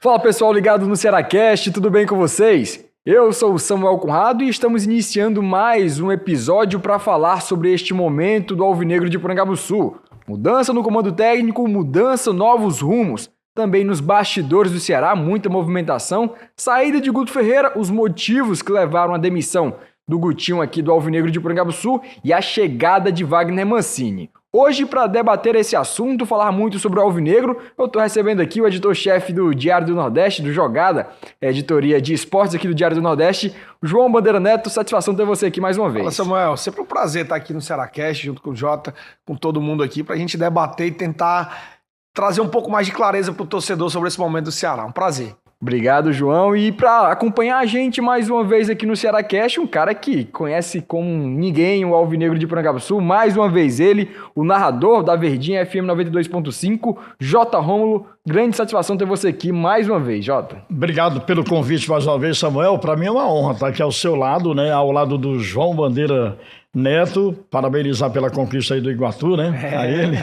Fala pessoal ligado no Cearacast, tudo bem com vocês? Eu sou o Samuel Conrado e estamos iniciando mais um episódio para falar sobre este momento do Alvinegro de Porangabuçu. Mudança no comando técnico, mudança, novos rumos. Também nos bastidores do Ceará, muita movimentação. Saída de Guto Ferreira, os motivos que levaram à demissão do Gutinho aqui do Alvinegro de Porangabuçu e a chegada de Wagner Mancini. Hoje, para debater esse assunto, falar muito sobre o Alvinegro, eu estou recebendo aqui o editor-chefe do Diário do Nordeste, do Jogada, editoria de esportes aqui do Diário do Nordeste, João Bandeira Neto. Satisfação ter você aqui mais uma vez. Fala, Samuel. Sempre um prazer estar aqui no Cearacast, junto com o Jota, com todo mundo aqui, para a gente debater e tentar trazer um pouco mais de clareza para o torcedor sobre esse momento do Ceará. Um prazer. Obrigado, João. E para acompanhar a gente mais uma vez aqui no Cearacast, um cara que conhece como ninguém o Alvinegro de Porangabuçu, mais uma vez ele, o narrador da Verdinha FM 92.5, Jota Rômulo. Grande satisfação ter você aqui mais uma vez, Jota. Obrigado pelo convite mais uma vez, Samuel. Para mim é uma honra estar aqui ao seu lado, né? Ao lado do João Bandeira Neto, parabenizar pela conquista aí do Iguatu, né? A ele,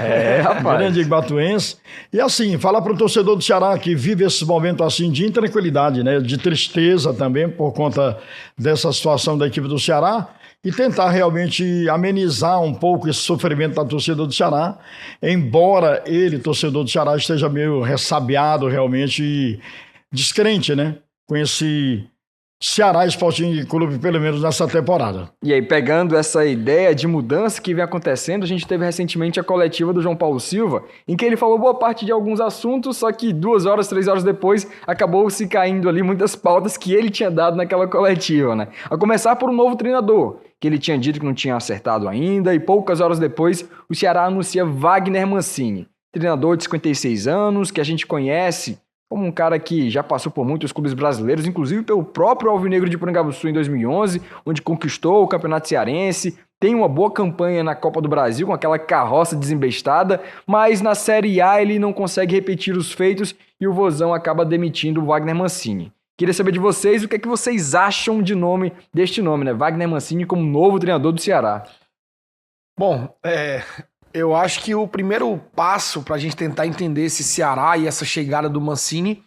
rapaz. Grande iguatuense. E assim, falar para o torcedor do Ceará que vive esse momento assim de intranquilidade, né? De tristeza também por conta dessa situação da equipe do Ceará e tentar realmente amenizar um pouco esse sofrimento da torcida do Ceará, embora ele, torcedor do Ceará, esteja meio ressabiado realmente e descrente, né? Com esse Ceará Sporting Clube, pelo menos nessa temporada. E aí, pegando essa ideia de mudança que vem acontecendo, a gente teve recentemente a coletiva do João Paulo Silva, em que ele falou boa parte de alguns assuntos, só que 2 horas, 3 horas depois, acabou se caindo ali muitas pautas que ele tinha dado naquela coletiva, né? A começar por um novo treinador, que ele tinha dito que não tinha acertado ainda, e poucas horas depois, o Ceará anuncia Wagner Mancini, treinador de 56 anos, que a gente conhece como um cara que já passou por muitos clubes brasileiros, inclusive pelo próprio Alvinegro de Porangabuçu em 2011, onde conquistou o Campeonato Cearense, tem uma boa campanha na Copa do Brasil, com aquela carroça desembestada, mas na Série A ele não consegue repetir os feitos e o Vozão acaba demitindo o Wagner Mancini. Queria saber de vocês o que é que vocês acham deste nome, né? Wagner Mancini como novo treinador do Ceará. Bom, eu acho que o primeiro passo para a gente tentar entender esse Ceará e essa chegada do Mancini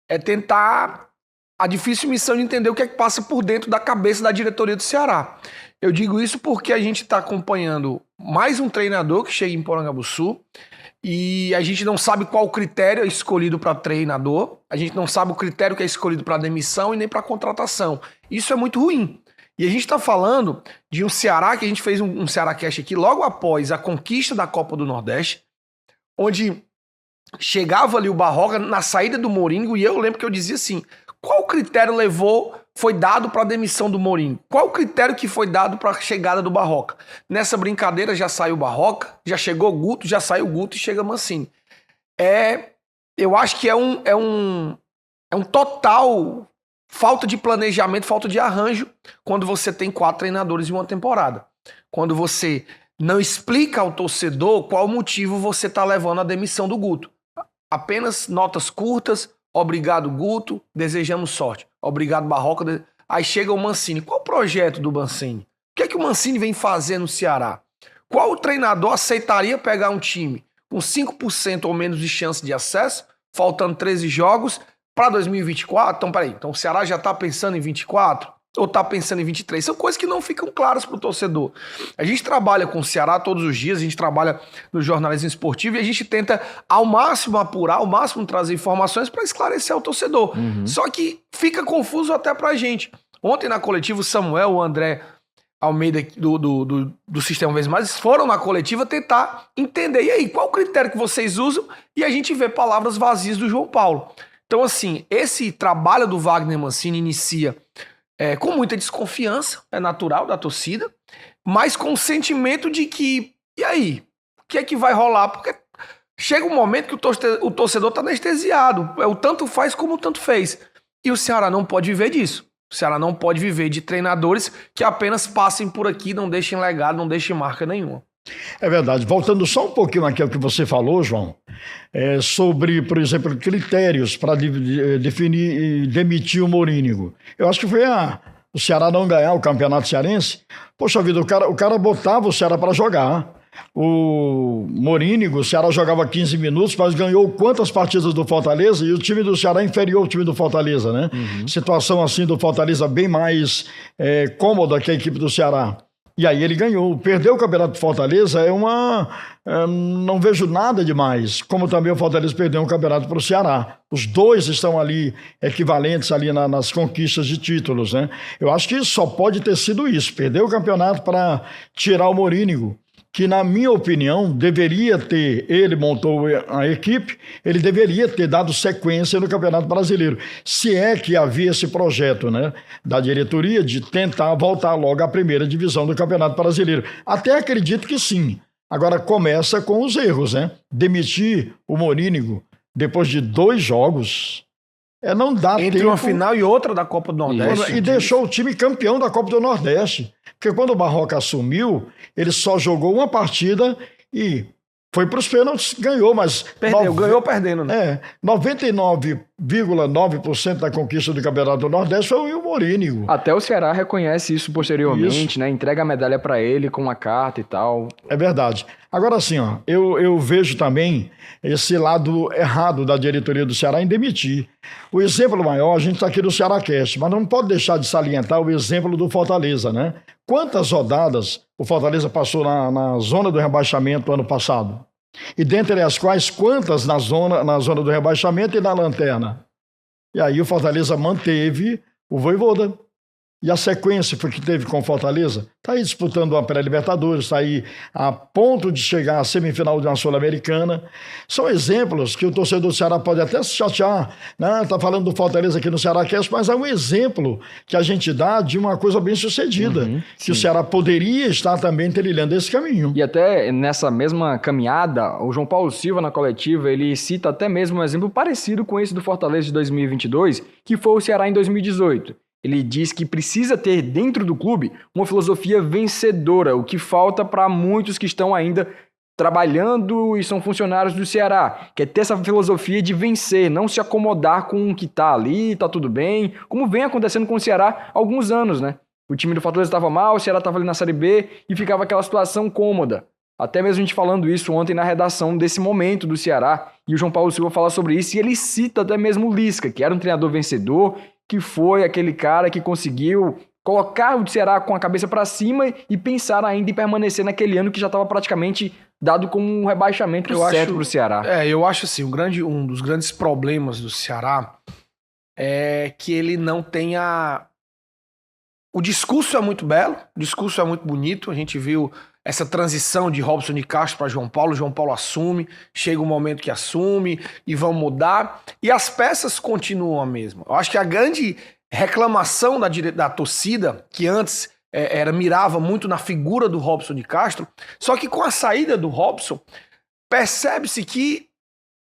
é tentar a difícil missão de entender o que é que passa por dentro da cabeça da diretoria do Ceará. Eu digo isso porque a gente está acompanhando mais um treinador que chega em Porangabuçu e a gente não sabe qual o critério é escolhido para treinador, a gente não sabe o critério que é escolhido para demissão e nem para contratação. Isso é muito ruim. E a gente está falando de um Ceará, que a gente fez um Cearacast aqui logo após a conquista da Copa do Nordeste, onde chegava ali o Barroca na saída do Mourinho, e eu lembro que eu dizia assim, qual critério foi dado para a demissão do Mourinho? Qual o critério que foi dado para a chegada do Barroca? Nessa brincadeira já saiu o Barroca, já chegou o Guto, já saiu o Guto e chega Mancini. Eu acho que é um total falta de planejamento, falta de arranjo quando você tem 4 treinadores em uma temporada. Quando você não explica ao torcedor qual motivo você está levando à demissão do Guto. Apenas notas curtas, obrigado Guto, desejamos sorte. Obrigado Barroca. Aí chega o Mancini. Qual o projeto do Mancini? O que é que o Mancini vem fazer no Ceará? Qual treinador aceitaria pegar um time com 5% ou menos de chance de acesso, faltando 13 jogos, para 2024, então peraí, então o Ceará já está pensando em 24 ou está pensando em 23? São coisas que não ficam claras para o torcedor. A gente trabalha com o Ceará todos os dias, a gente trabalha no jornalismo esportivo e a gente tenta ao máximo apurar, ao máximo trazer informações para esclarecer ao torcedor. Só que fica confuso até para a gente. Ontem na coletiva o Samuel, o André Almeida do Sistema Vezes Mais foram na coletiva tentar entender. E aí, qual o critério que vocês usam? E a gente vê palavras vazias do João Paulo. Então, assim, esse trabalho do Wagner Mancini inicia com muita desconfiança, é natural da torcida, mas com o sentimento de que, e aí? O que é que vai rolar? Porque chega um momento que o torcedor está anestesiado, é o tanto faz como o tanto fez. E o Ceará não pode viver disso. O Ceará não pode viver de treinadores que apenas passem por aqui, não deixem legado, não deixem marca nenhuma. É verdade. Voltando só um pouquinho naquilo que você falou, João, sobre, por exemplo, critérios para definir e demitir o Mourinho. Eu acho que foi o Ceará não ganhar o Campeonato Cearense. Poxa vida, o cara botava o Ceará para jogar. o Morínigo, o Ceará jogava 15 minutos, mas ganhou quantas partidas do Fortaleza e o time do Ceará inferior ao time do Fortaleza, né? Situação assim do Fortaleza bem mais cômoda que a equipe do Ceará. E aí ele ganhou. Perder o Campeonato do Fortaleza não vejo nada demais. Como também o Fortaleza perdeu um campeonato para o Ceará. Os dois estão ali equivalentes ali nas conquistas de títulos, né? Eu acho que só pode ter sido isso. Perder o campeonato para tirar o Morínigo, que na minha opinião deveria ter, ele montou a equipe, ele deveria ter dado sequência no Campeonato Brasileiro, se é que havia esse projeto, né, da diretoria de tentar voltar logo à primeira divisão do Campeonato Brasileiro. Até acredito que sim. Agora começa com os erros, né? Demitir o Morínigo depois de 2 jogos... não dá entre tempo. Uma final e outra da Copa do Nordeste. E deixou o time campeão da Copa do Nordeste. Porque quando o Barroca assumiu, ele só jogou uma partida e foi para os pênaltis, ganhou, mas... Ganhou perdendo, né? 99,9% da conquista do Campeonato do Nordeste foi o Morínigo. Até o Ceará reconhece isso posteriormente, né? Entrega a medalha para ele com uma carta e tal. É verdade. Agora assim, eu vejo também esse lado errado da diretoria do Ceará em demitir. O exemplo maior, a gente está aqui no CearáCast, mas não pode deixar de salientar o exemplo do Fortaleza, né? Quantas rodadas o Fortaleza passou na zona do rebaixamento ano passado? E dentre as quais, quantas na zona do rebaixamento e na lanterna? E aí o Fortaleza manteve o Vojvoda. E a sequência foi que teve com o Fortaleza. Está aí disputando uma pré-Libertadores, está aí a ponto de chegar à semifinal de uma Sul-Americana. São exemplos que o torcedor do Ceará pode até se chatear, né? Está falando do Fortaleza aqui no CearáCast, mas é um exemplo que a gente dá de uma coisa bem sucedida, que o Ceará poderia estar também trilhando esse caminho. E até nessa mesma caminhada, o João Paulo Silva, na coletiva, ele cita até mesmo um exemplo parecido com esse do Fortaleza de 2022, que foi o Ceará em 2018. Ele diz que precisa ter dentro do clube uma filosofia vencedora, o que falta para muitos que estão ainda trabalhando e são funcionários do Ceará, que é ter essa filosofia de vencer, não se acomodar com o que está ali, está tudo bem, como vem acontecendo com o Ceará há alguns anos, né? O time do Fortaleza estava mal, o Ceará estava ali na Série B e ficava aquela situação cômoda. Até mesmo a gente falando isso ontem na redação desse momento do Ceará, e o João Paulo Silva fala sobre isso, e ele cita até mesmo o Lisca, que era um treinador vencedor, que foi aquele cara que conseguiu colocar o Ceará com a cabeça para cima e pensar ainda em permanecer naquele ano que já estava praticamente dado como um rebaixamento certo para o Ceará. Eu acho assim, um dos grandes problemas do Ceará é que ele não tem O discurso é muito belo, o discurso é muito bonito, a gente viu essa transição de Robson de Castro para João Paulo assume, chega um momento que assume e vão mudar, e as peças continuam a mesma. Eu acho que a grande reclamação da torcida, que antes mirava muito na figura do Robson de Castro, só que com a saída do Robson, percebe-se que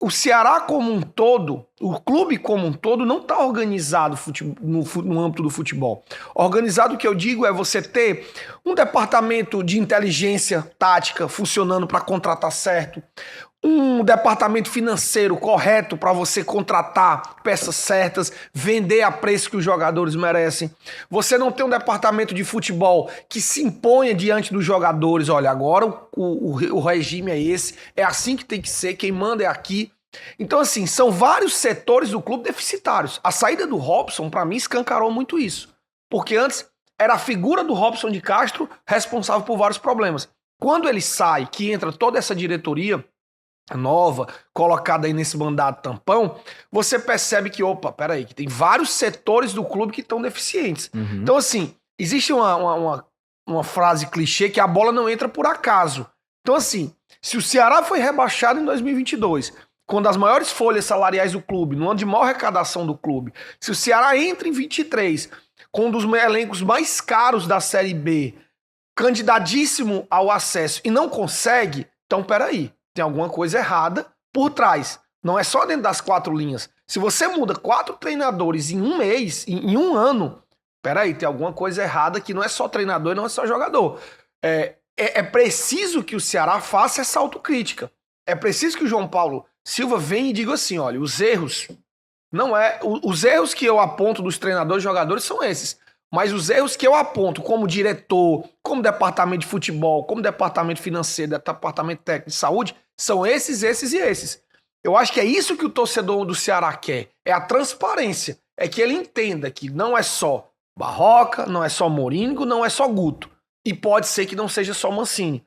o Ceará como um todo, o clube como um todo, não está organizado no âmbito do futebol. Organizado, o que eu digo, é você ter um departamento de inteligência tática funcionando para contratar certo, um departamento financeiro correto para você contratar peças certas, vender a preço que os jogadores merecem. Você não tem um departamento de futebol que se imponha diante dos jogadores. Olha, agora o regime é esse, é assim que tem que ser, quem manda é aqui. Então, assim, são vários setores do clube deficitários. A saída do Robson, para mim, escancarou muito isso. Porque antes era a figura do Robson de Castro responsável por vários problemas. Quando ele sai, que entra toda essa diretoria nova, colocada aí nesse mandato tampão, você percebe que, peraí, que tem vários setores do clube que estão deficientes. Então, assim, existe uma frase clichê que a bola não entra por acaso. Então, assim, se o Ceará foi rebaixado em 2022, quando as maiores folhas salariais do clube, no ano de maior arrecadação do clube, se o Ceará entra em 23, com um dos elencos mais caros da Série B, candidatíssimo ao acesso e não consegue, então peraí, tem alguma coisa errada por trás. Não é só dentro das 4 linhas. Se você muda 4 treinadores em um mês, em um ano, peraí, tem alguma coisa errada que não é só treinador e não é só jogador. É preciso que o Ceará faça essa autocrítica. É preciso que o João Paulo Silva venha e diga assim, olha, os erros que eu aponto dos treinadores e jogadores são esses. Mas os erros que eu aponto como diretor, como departamento de futebol, como departamento financeiro, departamento técnico de saúde, são esses e esses. Eu acho que é isso que o torcedor do Ceará quer. É a transparência. É que ele entenda que não é só Barroca, não é só Morínigo, não é só Guto. E pode ser que não seja só Mancini.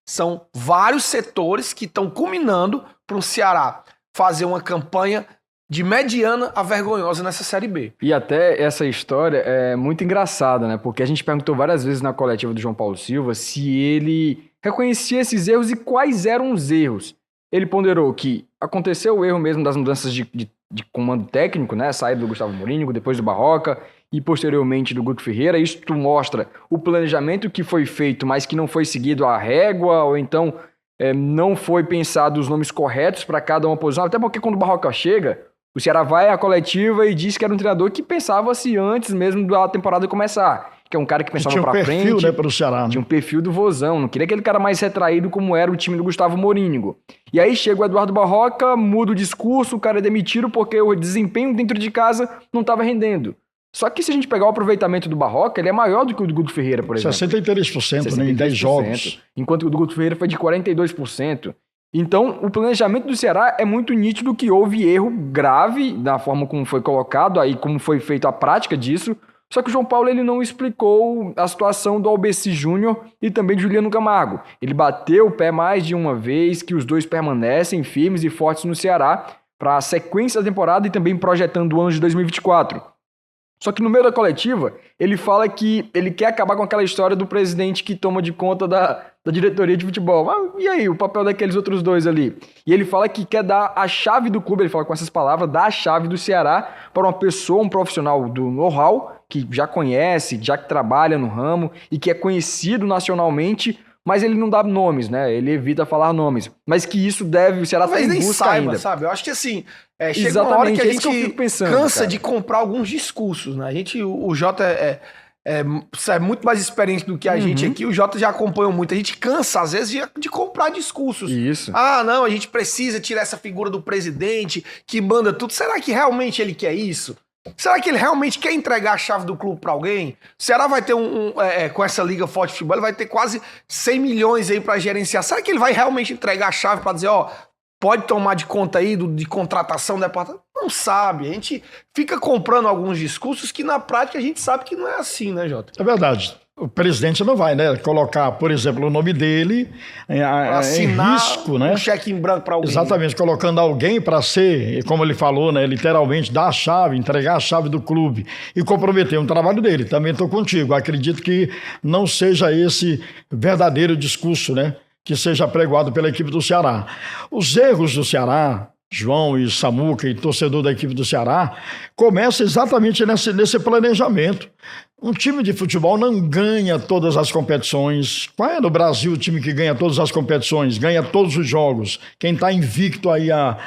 São vários setores que estão culminando para o Ceará fazer uma campanha de mediana a vergonhosa nessa Série B. E até essa história é muito engraçada, né? Porque a gente perguntou várias vezes na coletiva do João Paulo Silva se ele reconhecia esses erros e quais eram os erros. Ele ponderou que aconteceu o erro mesmo das mudanças de comando técnico, né? Saída do Gustavo Morínigo, depois do Barroca e posteriormente do Guto Ferreira. Isso mostra o planejamento que foi feito, mas que não foi seguido à régua, ou então não foi pensado os nomes corretos para cada uma posição. Até porque quando o Barroca chega, o Ceará vai à coletiva e diz que era um treinador que pensava-se antes mesmo da temporada começar. Que é um cara que pensava pra frente. Tinha um perfil, né, pro Ceará. Tinha um perfil do vozão. Não queria aquele cara mais retraído como era o time do Gustavo Morínigo. E aí chega o Eduardo Barroca, muda o discurso, o cara é demitido porque o desempenho dentro de casa não estava rendendo. Só que se a gente pegar o aproveitamento do Barroca, ele é maior do que o do Guto Ferreira, por exemplo. 63%, né, em 10 jogos. Enquanto o do Guto Ferreira foi de 42%. Então, o planejamento do Ceará é muito nítido que houve erro grave na forma como foi colocado, aí como foi feita a prática disso. Só que o João Paulo ele não explicou a situação do Albeci Júnior e também de Juliano Camargo. Ele bateu o pé mais de uma vez que os dois permanecem firmes e fortes no Ceará para a sequência da temporada e também projetando o ano de 2024. Só que no meio da coletiva, ele fala que ele quer acabar com aquela história do presidente que toma de conta da diretoria de futebol. E aí, o papel daqueles outros dois ali? E ele fala que quer dar a chave do clube, ele fala com essas palavras, dar a chave do Ceará para uma pessoa, um profissional do know-how, que já conhece, já que trabalha no ramo e que é conhecido nacionalmente, mas ele não dá nomes, né? Ele evita falar nomes. Mas que isso deve, o Ceará tá em busca ainda. Sabe? Eu acho que assim, chega uma hora que a gente cansa de comprar alguns discursos, né? O Jota é muito mais experiente do que a gente aqui, o Jota já acompanhou muito. A gente cansa, às vezes, de comprar discursos. Isso. Ah, não, a gente precisa tirar essa figura do presidente que manda tudo. Será que realmente ele quer isso? Será que ele realmente quer entregar a chave do clube pra alguém? O Ceará vai ter com essa Liga Forte de Futebol, ele vai ter quase 100 milhões aí pra gerenciar. Será que ele vai realmente entregar a chave pra dizer, pode tomar de conta aí de contratação do departamento? Não sabe. A gente fica comprando alguns discursos que na prática a gente sabe que não é assim, né, Jota? É verdade. O presidente não vai, né, colocar, por exemplo, o nome dele em risco, né? Um cheque em branco para alguém. Exatamente, colocando alguém para ser, como ele falou, né, literalmente dar a chave, entregar a chave do clube e comprometer um trabalho dele. Também estou contigo. Acredito que não seja esse verdadeiro discurso, né, que seja pregoado pela equipe do Ceará. Os erros do Ceará, João e Samuca e torcedor da equipe do Ceará, começa exatamente nesse planejamento. Um time de futebol não ganha todas as competições. Qual é no Brasil o time que ganha todas as competições, ganha todos os jogos? Quem está invicto aí há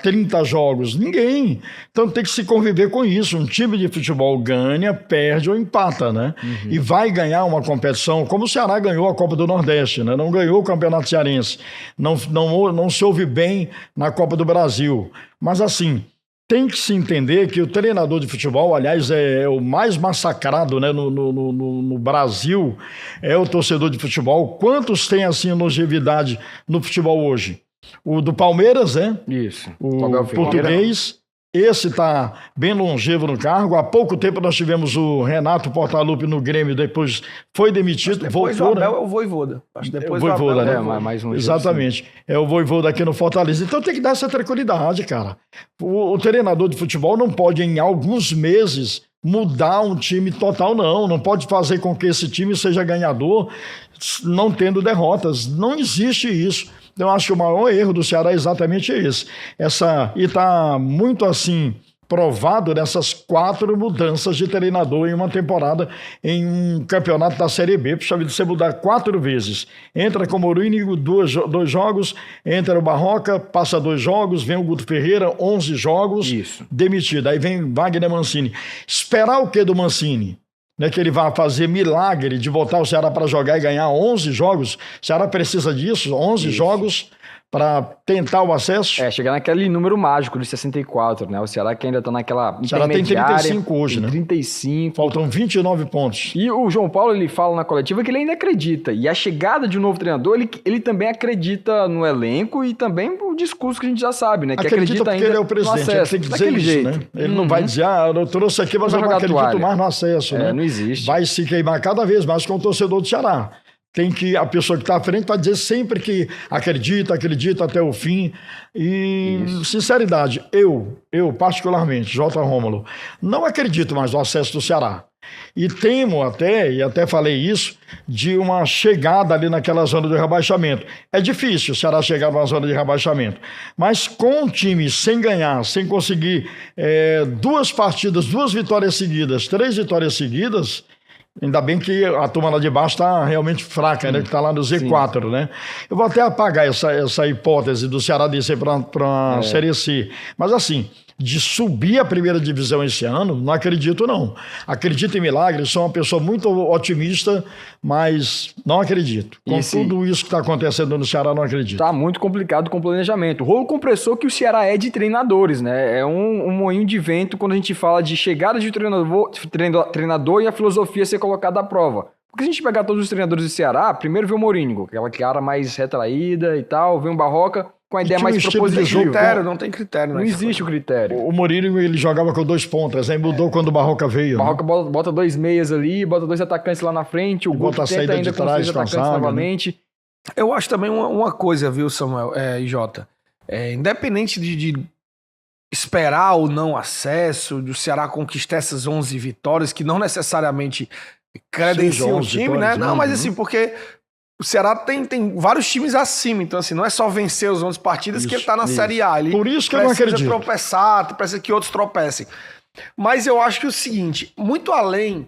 30 jogos? Ninguém. Então tem que se conviver com isso. Um time de futebol ganha, perde ou empata, né? E vai ganhar uma competição, como o Ceará ganhou a Copa do Nordeste, né? Não ganhou o Campeonato Cearense. Não se ouve bem na Copa do Brasil. Mas assim, tem que se entender que o treinador de futebol, aliás, é o mais massacrado, né, no Brasil, é o torcedor de futebol. Quantos tem, assim, longevidade no futebol hoje? O do Palmeiras, né? Isso. O português. Esse está bem longevo no cargo. Há pouco tempo nós tivemos o Renato Portaluppi no Grêmio, depois foi demitido. Depois voltou, o Abel né? é o Vojvoda. Acho que depois o Vojvoda, Abel, né? Mais um. Exatamente. É o Vojvoda aqui no Fortaleza. Então tem que dar essa tranquilidade, cara. O treinador de futebol não pode, em alguns meses, mudar um time total, não. Não pode fazer com que esse time seja ganhador não tendo derrotas. Não existe isso. Eu acho que o maior erro do Ceará é exatamente esse. E está muito assim provado nessas 4 mudanças de treinador em uma temporada, em um campeonato da Série B. Puxa vida, você mudar 4 vezes. Entra com o Morínigo, 2 jogos, entra o Barroca, passa 2 jogos, vem o Guto Ferreira, 11 jogos, Isso. Demitido. Aí vem Wagner Mancini. Esperar o que do Mancini? né, que ele vai fazer milagre de botar o Ceará para jogar e ganhar 11 jogos. O Ceará precisa disso, 11 jogos para tentar o acesso. Chegar naquele número mágico de 64, né? O Ceará que ainda tá naquela O Ceará tem 35 hoje, né? 35. Faltam 29 pontos. E o João Paulo, ele fala na coletiva que ele ainda acredita. E a chegada de um novo treinador, ele também acredita no elenco e também o discurso que a gente já sabe, né? Que acredita porque ainda ele é o presidente, ele tem que dizer isso, jeito. né? Ele não vai dizer, eu trouxe aqui, mas eu não acredito mais no acesso, né? Não existe. Vai se queimar cada vez mais com o torcedor do Ceará. Tem que, a pessoa que está à frente vai dizer sempre que acredita até o fim. E, sinceridade, eu particularmente, J. Rômulo, não acredito mais no acesso do Ceará. E temo até, e até falei isso, de uma chegada ali naquela zona de rebaixamento. É difícil o Ceará chegar numa zona de rebaixamento. Mas com um time sem ganhar, sem conseguir 2 vitórias seguidas, 3 vitórias seguidas. Ainda bem que a turma lá de baixo está realmente fraca, né? Que está lá no Z4, né? Eu vou até apagar essa hipótese do Ceará descer para a Série C. Mas assim, de subir a primeira divisão esse ano, não acredito não. Acredito em milagres, sou uma pessoa muito otimista, mas não acredito. Com tudo isso que está acontecendo no Ceará, não acredito. Está muito complicado com o planejamento. O rolo compressor que o Ceará é de treinadores, né? É um moinho de vento quando a gente fala de chegada de treinador e a filosofia ser colocada à prova. Porque se a gente pegar todos os treinadores do Ceará, primeiro vê o Mourinho, aquela cara mais retraída e tal, vê um Barroca com a ideia mais propositiva. Não tem critério. Não existe o critério. O Mourinho, ele jogava com 2 pontas, aí mudou quando o Barroca veio. O Barroca bota 2 meias ali, bota 2 atacantes lá na frente, o Guto tenta ainda com 3 atacantes novamente. Né? Eu acho também uma coisa, viu, Samuel e Jota? Independente de esperar ou não acesso, do Ceará conquistar essas 11 vitórias, que não necessariamente credenciam o time, né? Não, mas assim, porque o Ceará tem vários times acima, então assim, não é só vencer os 11 partidas que ele tá na Série A. Ele por isso que eu não acredito. Precisa tropeçar, precisa que outros tropecem. Mas eu acho que é o seguinte, muito além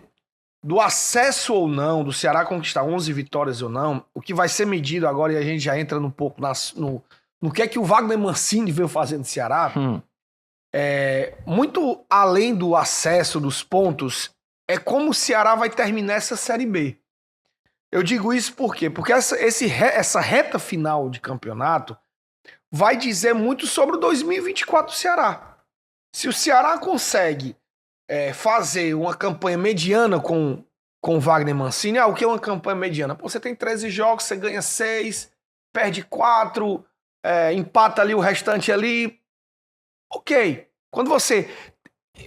do acesso ou não, do Ceará conquistar 11 vitórias ou não, o que vai ser medido agora, e a gente já entra um pouco no que é que o Wagner Mancini veio fazendo no Ceará, muito além do acesso dos pontos, é como o Ceará vai terminar essa Série B. Eu digo isso por quê? Porque essa reta final de campeonato vai dizer muito sobre o 2024 do Ceará. Se o Ceará consegue fazer uma campanha mediana com o Wagner Mancini, o que é uma campanha mediana? Pô, você tem 13 jogos, você ganha 6, perde 4, empata ali o restante ali. Ok. Quando você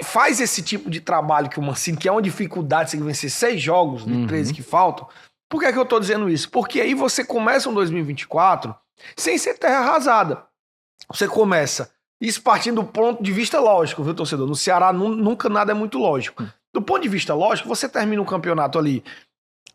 faz esse tipo de trabalho que o Mancini, que é uma dificuldade, você tem que vencer 6 jogos de 13 que faltam. Por que é que eu tô dizendo isso? Porque aí você começa um 2024 sem ser terra arrasada. Você começa, isso partindo do ponto de vista lógico, viu, torcedor? No Ceará nunca nada é muito lógico. Do ponto de vista lógico, você termina um campeonato ali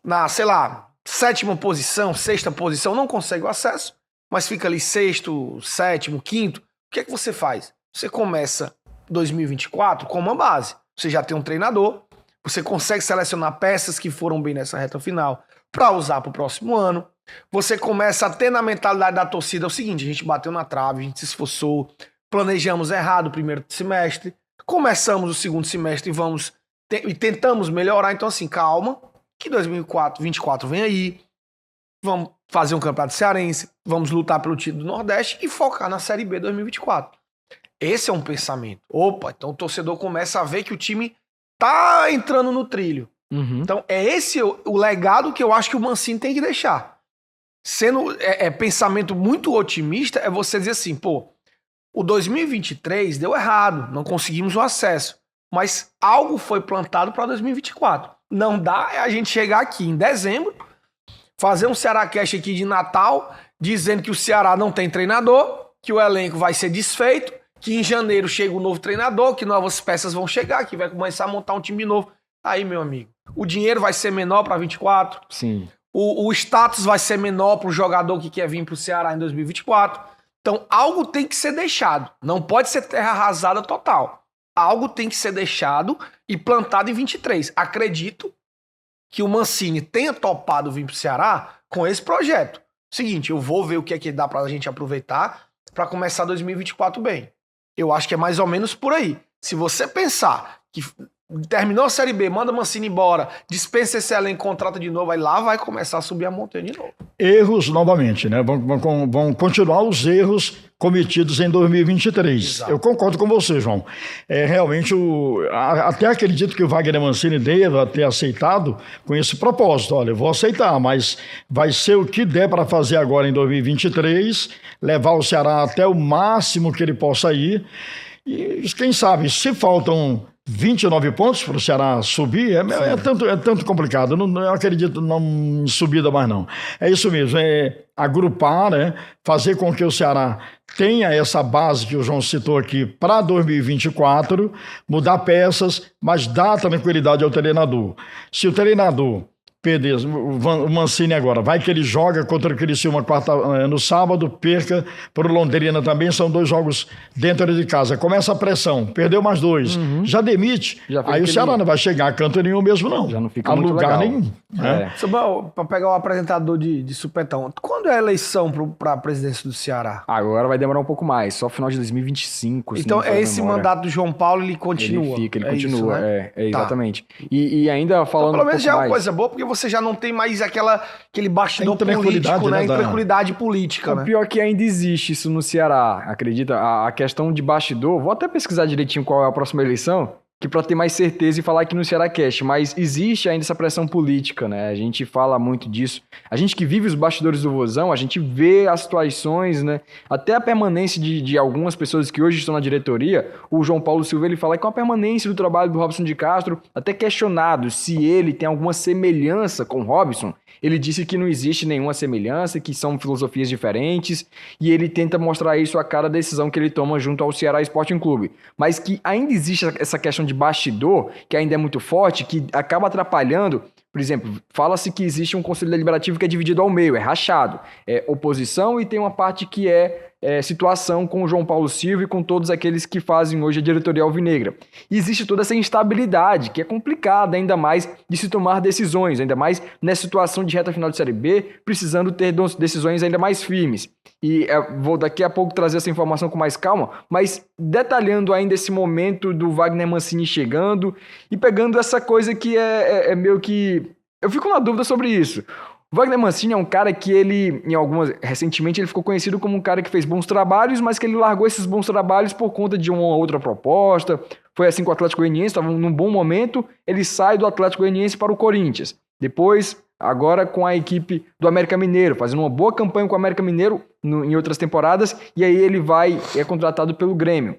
na, sei lá, 7ª posição, 6ª posição, não consegue o acesso, mas fica ali 6º, 7º, 5º. O que é que você faz? Você começa 2024 com uma base. Você já tem um treinador, você consegue selecionar peças que foram bem nessa reta final para usar para o próximo ano. Você começa a ter na mentalidade da torcida o seguinte: a gente bateu na trave, a gente se esforçou, planejamos errado o primeiro semestre, começamos o segundo semestre e tentamos melhorar. Então assim, calma, que 2024 vem aí, vamos fazer um campeonato cearense, vamos lutar pelo título do Nordeste e focar na Série B 2024. Esse é um pensamento. Opa, então o torcedor começa a ver que o time tá entrando no trilho. Então é esse o legado que eu acho que o Mancini tem que deixar. Sendo pensamento muito otimista, é você dizer assim, pô, o 2023 deu errado, não conseguimos o acesso, mas algo foi plantado para 2024. Não dá a gente chegar aqui em dezembro, fazer um Cearacast aqui de Natal, dizendo que o Ceará não tem treinador, que o elenco vai ser desfeito, que em janeiro chega um novo treinador, que novas peças vão chegar, que vai começar a montar um time novo. Aí, meu amigo, o dinheiro vai ser menor para 24. Sim. O status vai ser menor para o jogador que quer vir para o Ceará em 2024. Então, algo tem que ser deixado. Não pode ser terra arrasada total. Algo tem que ser deixado e plantado em 23. Acredito que o Mancini tenha topado vir para o Ceará com esse projeto. Seguinte, eu vou ver o que é que dá para a gente aproveitar para começar 2024 bem. Eu acho que é mais ou menos por aí. Se você pensar que terminou a Série B, manda Mancini embora, dispensa esse elenco, contrata de novo, aí lá vai começar a subir a montanha de novo. Erros novamente, né? Vão continuar os erros cometidos em 2023. Exato. Eu concordo com você, João. Realmente, até acredito que o Wagner Mancini deva ter aceitado com esse propósito. Olha, eu vou aceitar, mas vai ser o que der para fazer agora em 2023, levar o Ceará até o máximo que ele possa ir. E quem sabe, se faltam 29 pontos para o Ceará subir, é tanto complicado. Eu acredito não em subida mais não. É isso mesmo, é agrupar, né? Fazer com que o Ceará tenha essa base que o João citou aqui para 2024, mudar peças, mas dar tranquilidade ao treinador. Se o treinador perder, o Mancini agora, vai que ele joga contra o Criciúma no sábado, perca para o Londrina também, são 2 jogos dentro de casa. Começa a pressão, perdeu mais 2, já demite, aí o Ceará não vai chegar a canto nenhum mesmo não. Já não fica a muito lugar legal. nenhum. Né? Para pegar o apresentador de Supetão, quando é a eleição para a presidência do Ceará? Agora vai demorar um pouco mais, só final de 2025. Então esse mandato do João Paulo, ele continua? Ele continua, isso, né? exatamente. E ainda falando então, pelo menos já é uma mais... coisa boa, porque você já não tem mais aquele bastidor político, né? Intranquilidade política, né? O pior é que ainda existe isso no Ceará, acredita? A questão de bastidor, vou até pesquisar direitinho qual é a próxima eleição, que para ter mais certeza e falar aqui no Ceará Cast, mas existe ainda essa pressão política, né? A gente fala muito disso. A gente que vive os bastidores do Vozão, a gente vê as situações, né? Até a permanência de algumas pessoas que hoje estão na diretoria, o João Paulo Silva, ele fala que com a permanência do trabalho do Robson de Castro, até questionado se ele tem alguma semelhança com o Robson, ele disse que não existe nenhuma semelhança, que são filosofias diferentes, e ele tenta mostrar isso a cada decisão que ele toma junto ao Ceará Sporting Clube. Mas que ainda existe essa questão de bastidor, que ainda é muito forte, que acaba atrapalhando. Por exemplo, fala-se que existe um conselho deliberativo que é dividido ao meio, é rachado. É oposição e tem uma parte que é situação com o João Paulo Silva e com todos aqueles que fazem hoje a diretoria alvinegra. E existe toda essa instabilidade, que é complicada ainda mais de se tomar decisões, ainda mais nessa situação de reta final de Série B, precisando ter decisões ainda mais firmes. E vou daqui a pouco trazer essa informação com mais calma, mas detalhando ainda esse momento do Wagner Mancini chegando e pegando essa coisa que é meio que... Eu fico na dúvida sobre isso. O Wagner Mancini é um cara que recentemente ele ficou conhecido como um cara que fez bons trabalhos, mas que ele largou esses bons trabalhos por conta de uma outra proposta. Foi assim com o Atlético Goianiense, estava num bom momento, ele sai do Atlético Goianiense para o Corinthians. Depois, agora com a equipe do América Mineiro, fazendo uma boa campanha com o América Mineiro em outras temporadas, e aí ele é contratado pelo Grêmio.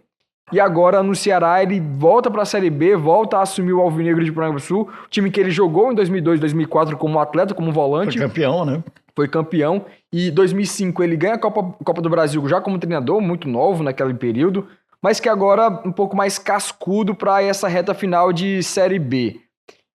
E agora no Ceará ele volta para a Série B, volta a assumir o Alvinegro de Pernambuco, time que ele jogou em 2002, 2004 como atleta, como volante. Foi campeão, né? Foi campeão. E em 2005 ele ganha a Copa do Brasil já como treinador, muito novo naquele período, mas que agora um pouco mais cascudo para essa reta final de Série B.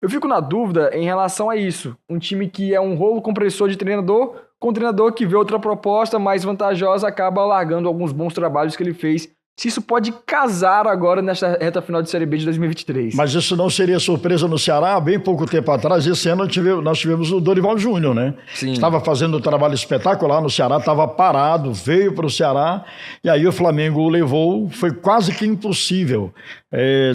Eu fico na dúvida em relação a isso. Um time que é um rolo compressor de treinador, com um treinador que vê outra proposta mais vantajosa, acaba largando alguns bons trabalhos que ele fez. Se isso pode casar agora nessa reta final de Série B de 2023. Mas isso não seria surpresa no Ceará? Há bem pouco tempo atrás, esse ano nós tivemos o Dorival Júnior, né? Sim. Estava fazendo um trabalho espetacular no Ceará, estava parado, veio para o Ceará, e aí o Flamengo o levou, foi quase que impossível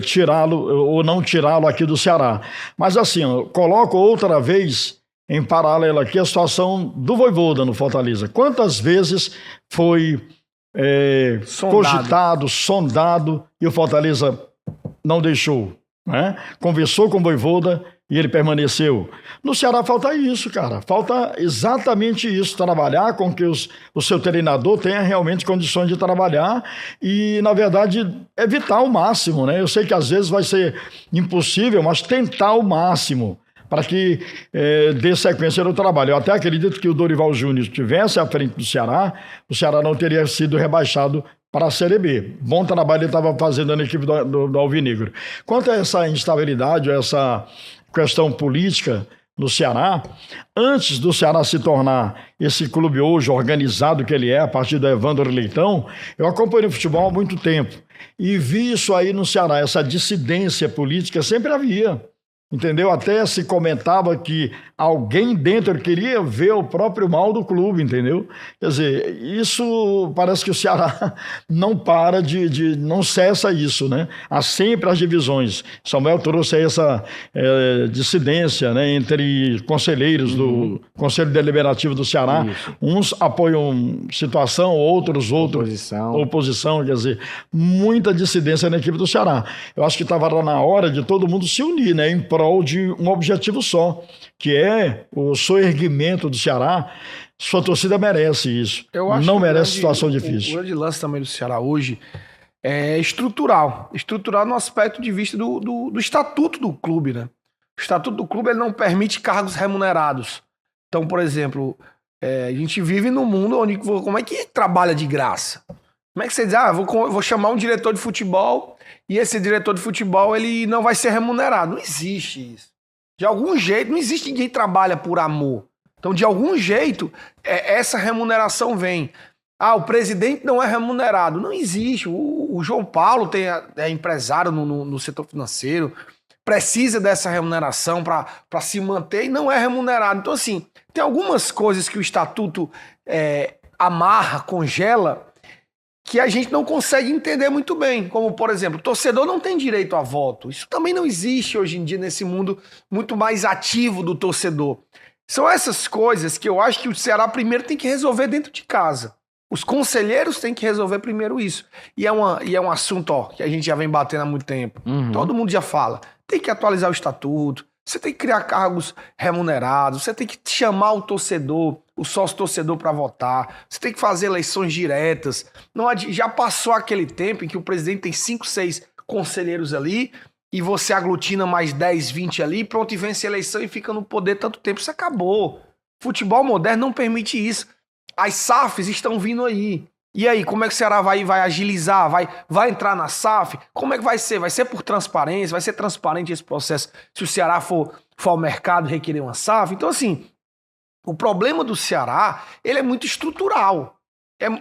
tirá-lo ou não tirá-lo aqui do Ceará. Mas assim, coloco outra vez em paralelo aqui a situação do Vojvoda no Fortaleza. Quantas vezes foi... cogitado, sondado, e o Fortaleza não deixou, né? Conversou com o Vojvoda e ele permaneceu. No Ceará falta isso, cara, falta exatamente isso, trabalhar com que o seu treinador tenha realmente condições de trabalhar e, na verdade, evitar ao máximo, né? Eu sei que às vezes vai ser impossível, mas tentar ao máximo para que dê sequência no trabalho. Eu até acredito que o Dorival Júnior estivesse à frente do Ceará, o Ceará não teria sido rebaixado para a Série B. Bom trabalho ele estava fazendo na equipe do Alvinegro. Quanto a essa instabilidade, essa questão política no Ceará, antes do Ceará se tornar esse clube hoje organizado que ele é, a partir do Evandro Leitão, eu acompanhei o futebol há muito tempo e vi isso aí no Ceará, essa dissidência política sempre havia. entendeu? Até se comentava que alguém dentro queria ver o próprio mal do clube, entendeu? Quer dizer, isso parece que o Ceará não para não cessa isso, né? Há sempre as divisões. Samuel trouxe aí essa dissidência, né, entre conselheiros do Conselho Deliberativo do Ceará. Isso. Uns apoiam situação, outros oposição, quer dizer, muita dissidência na equipe do Ceará. Eu acho que estava na hora de todo mundo se unir, né, em prol de um objetivo só, que é o soerguimento do Ceará. Sua torcida merece isso. Eu acho não merece situação difícil. O grande lance também do Ceará hoje é estrutural. Estrutural no aspecto de vista do estatuto do clube, né? O estatuto do clube ele não permite cargos remunerados. Então, por exemplo, a gente vive num mundo onde como é que trabalha de graça? Como é que você diz, vou chamar um diretor de futebol e esse diretor de futebol ele não vai ser remunerado? Não existe isso. De algum jeito, não existe ninguém que trabalha por amor. Então, de algum jeito, essa remuneração vem. O presidente não é remunerado. Não existe. O João Paulo é empresário no setor financeiro, precisa dessa remuneração para se manter e não é remunerado. Então, assim, tem algumas coisas que o estatuto amarra, congela, que a gente não consegue entender muito bem. Como, por exemplo, o torcedor não tem direito a voto. Isso também não existe hoje em dia nesse mundo muito mais ativo do torcedor. São essas coisas que eu acho que o Ceará primeiro tem que resolver dentro de casa. Os conselheiros têm que resolver primeiro isso. E é um assunto que a gente já vem batendo há muito tempo. Todo mundo já fala. Tem que atualizar o estatuto, você tem que criar cargos remunerados, você tem que chamar o torcedor, o sócio-torcedor para votar, você tem que fazer eleições diretas. Já passou aquele tempo em que o presidente tem 5, 6 conselheiros ali e você aglutina mais 10, 20 ali, pronto, e vence a eleição e fica no poder tanto tempo. Isso acabou. Futebol moderno não permite isso. As SAFs estão vindo aí. E aí, como é que o Ceará vai agilizar? Vai entrar na SAF? Como é que vai ser? Vai ser por transparência? Vai ser transparente esse processo se o Ceará for ao mercado requerer uma SAF? Então, assim, o problema do Ceará, ele é muito estrutural.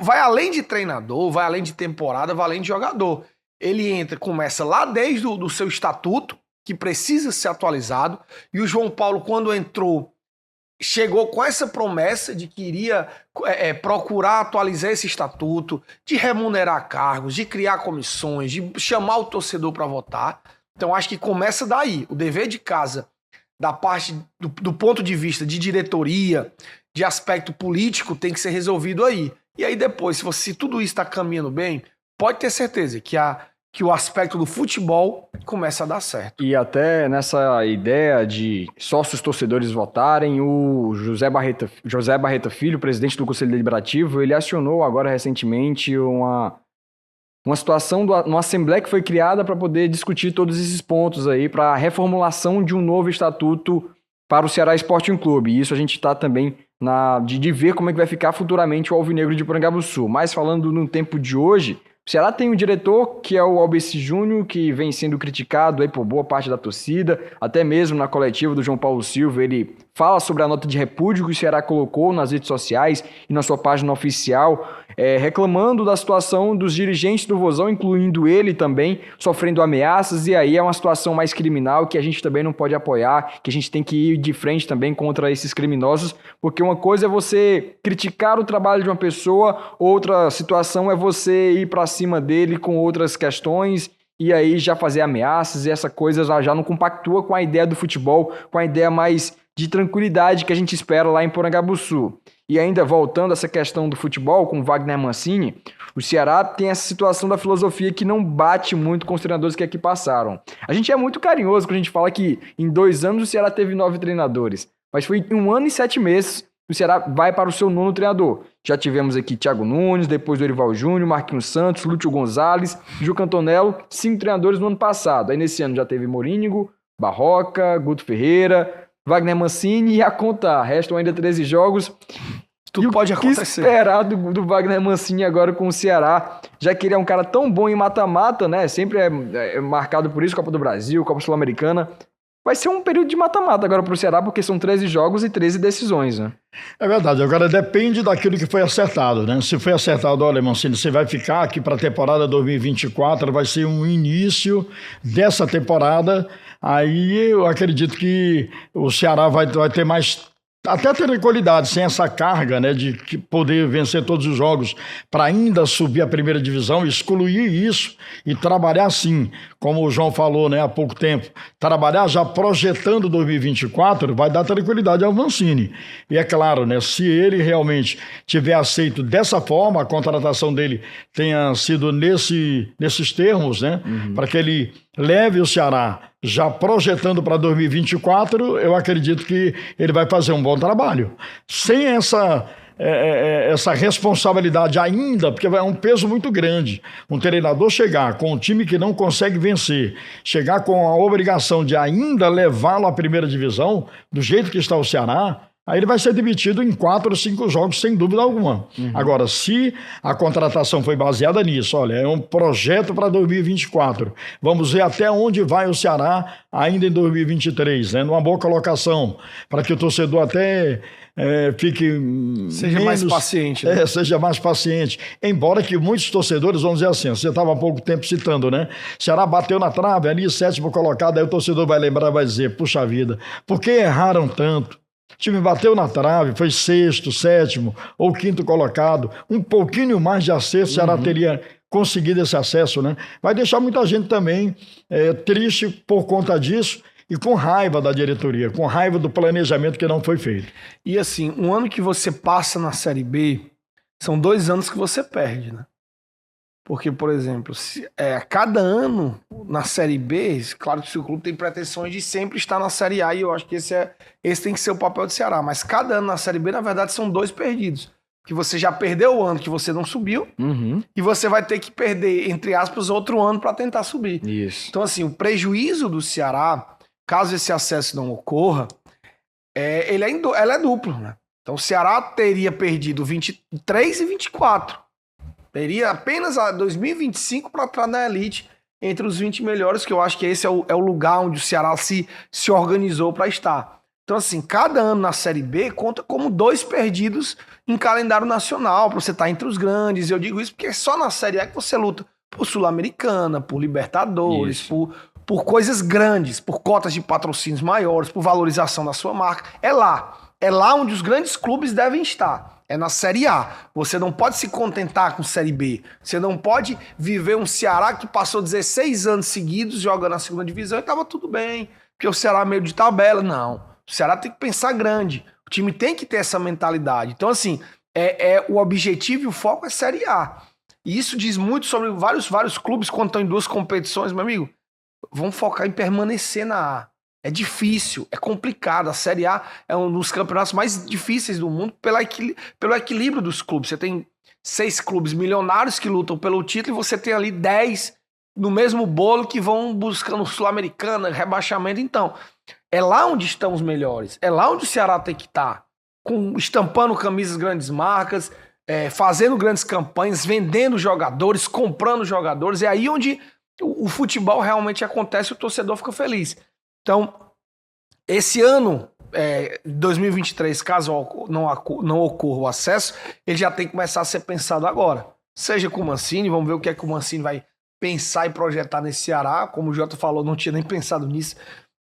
Vai além de treinador, vai além de temporada, vai além de jogador. Ele começa lá desde o seu estatuto, que precisa ser atualizado, e o João Paulo, quando entrou, chegou com essa promessa de que iria procurar atualizar esse estatuto, de remunerar cargos, de criar comissões, de chamar o torcedor para votar. Então acho que começa daí. O dever de casa, da parte do ponto de vista de diretoria, de aspecto político, tem que ser resolvido aí. E aí depois, se tudo isso está caminhando bem, pode ter certeza que o aspecto do futebol começa a dar certo. E até nessa ideia de sócios torcedores votarem, o José Barreta Filho, presidente do Conselho Deliberativo, ele acionou agora recentemente uma situação, uma assembleia que foi criada para poder discutir todos esses pontos aí, para a reformulação de um novo estatuto para o Ceará Sporting Clube. E isso a gente está também de ver como é que vai ficar futuramente o Alvinegro de Porangabuçu. Mas falando no tempo de hoje, o Ceará tem um diretor que é o Albeci Júnior, que vem sendo criticado aí por boa parte da torcida, até mesmo na coletiva do João Paulo Silva, ele fala sobre a nota de repúdio que o Ceará colocou nas redes sociais e na sua página oficial, reclamando da situação dos dirigentes do Vozão, incluindo ele também, sofrendo ameaças, e aí é uma situação mais criminal que a gente também não pode apoiar, que a gente tem que ir de frente também contra esses criminosos, porque uma coisa é você criticar o trabalho de uma pessoa, outra situação é você ir para cima dele com outras questões, e aí já fazer ameaças, e essa coisa já não compactua com a ideia do futebol, com a ideia mais de tranquilidade que a gente espera lá em Porangabuçu. E ainda voltando a essa questão do futebol, com o Wagner Mancini, o Ceará tem essa situação da filosofia que não bate muito com os treinadores que aqui passaram. A gente é muito carinhoso quando a gente fala que em 2 anos o Ceará teve 9 treinadores, mas foi em 1 ano e 7 meses o Ceará vai para o seu 9º treinador. Já tivemos aqui Thiago Nunes, depois Dorival Júnior, Marquinhos Santos, Lúcio Gonzalez, Gil Cantonello, 5 treinadores no ano passado. Aí nesse ano já teve Morínigo, Barroca, Guto Ferreira, Wagner Mancini e a conta. Restam ainda 13 jogos. Tudo pode acontecer. O que esperar do Wagner Mancini agora com o Ceará, já que ele é um cara tão bom em mata-mata, né? Sempre é marcado por isso, Copa do Brasil, Copa Sul-Americana. vai ser um período de mata-mata agora pro Ceará, porque são 13 jogos e 13 decisões, né? É verdade, agora depende daquilo que foi acertado, né? Se foi acertado, olha, Mancini, você vai ficar aqui para a temporada 2024, vai ser um início dessa temporada, aí eu acredito que o Ceará vai ter mais, até ter qualidade, sem essa carga, né, de poder vencer todos os jogos para ainda subir a primeira divisão, excluir isso e trabalhar assim, como o João falou, né, há pouco tempo, trabalhar já projetando 2024 vai dar tranquilidade ao Mancini. E é claro, né, se ele realmente tiver aceito dessa forma, a contratação dele tenha sido nesses termos, né, para que ele leve o Ceará já projetando para 2024, eu acredito que ele vai fazer um bom trabalho. Sem essa responsabilidade ainda, porque é um peso muito grande. Um treinador chegar com um time que não consegue vencer, chegar com a obrigação de ainda levá-lo à primeira divisão, do jeito que está o Ceará, aí ele vai ser demitido em 4 ou 5 jogos, sem dúvida alguma. Agora, se a contratação foi baseada nisso, olha, é um projeto para 2024, vamos ver até onde vai o Ceará ainda em 2023, né? Numa boa colocação, para que o torcedor até fique seja mais paciente. Né? Seja mais paciente. Embora que muitos torcedores vão dizer assim, você estava há pouco tempo citando, né? Ceará bateu na trave ali, 7º colocado, aí o torcedor vai lembrar, vai dizer, puxa vida, por que erraram tanto? O time bateu na trave, foi 6º, 7º ou 5º colocado. Um pouquinho mais de acesso, o Ceará teria conseguido esse acesso, né? Vai deixar muita gente também triste por conta disso e com raiva da diretoria, com raiva do planejamento que não foi feito. E assim, um ano que você passa na Série B, são 2 anos que você perde, né? Porque, por exemplo, cada ano na Série B, claro que o clube tem pretensões de sempre estar na Série A, e eu acho que esse tem que ser o papel do Ceará. Mas cada ano na Série B, na verdade, são 2 perdidos. Que você já perdeu o ano que você não subiu, e você vai ter que perder, entre aspas, outro ano para tentar subir. Isso. Então, assim, o prejuízo do Ceará, caso esse acesso não ocorra, ela é duplo, né? Então, o Ceará teria perdido 23 e 24. Teria apenas a 2025 para entrar na elite entre os 20 melhores, que eu acho que esse é o lugar onde o Ceará se organizou para estar. Então, assim, cada ano na Série B conta como 2 perdidos em calendário nacional, para você estar entre os grandes. Eu digo isso porque é só na Série A que você luta por Sul-Americana, por Libertadores, por coisas grandes, por cotas de patrocínios maiores, por valorização da sua marca. É lá onde os grandes clubes devem estar. É na Série A. Você não pode se contentar com Série B. Você não pode viver um Ceará que passou 16 anos seguidos jogando na 2ª divisão e estava tudo bem, porque o Ceará é meio de tabela. Não. O Ceará tem que pensar grande. O time tem que ter essa mentalidade. Então, assim, o objetivo e o foco é Série A. E isso diz muito sobre vários clubes quando estão em 2 competições, meu amigo. Vão focar em permanecer na A. É difícil, é complicado. A Série A é um dos campeonatos mais difíceis do mundo pelo equilíbrio dos clubes. Você tem 6 clubes milionários que lutam pelo título e você tem ali 10 no mesmo bolo que vão buscando Sul-Americana, rebaixamento. Então, é lá onde estão os melhores. É lá onde o Ceará tem que estar. Estampando camisas grandes marcas, fazendo grandes campanhas, vendendo jogadores, comprando jogadores. É aí onde o futebol realmente acontece e o torcedor fica feliz. Então, esse ano, 2023, caso não ocorra o acesso, ele já tem que começar a ser pensado agora. Seja com o Mancini, vamos ver o que é que o Mancini vai pensar e projetar nesse Ceará. Como o Jota falou, não tinha nem pensado nisso,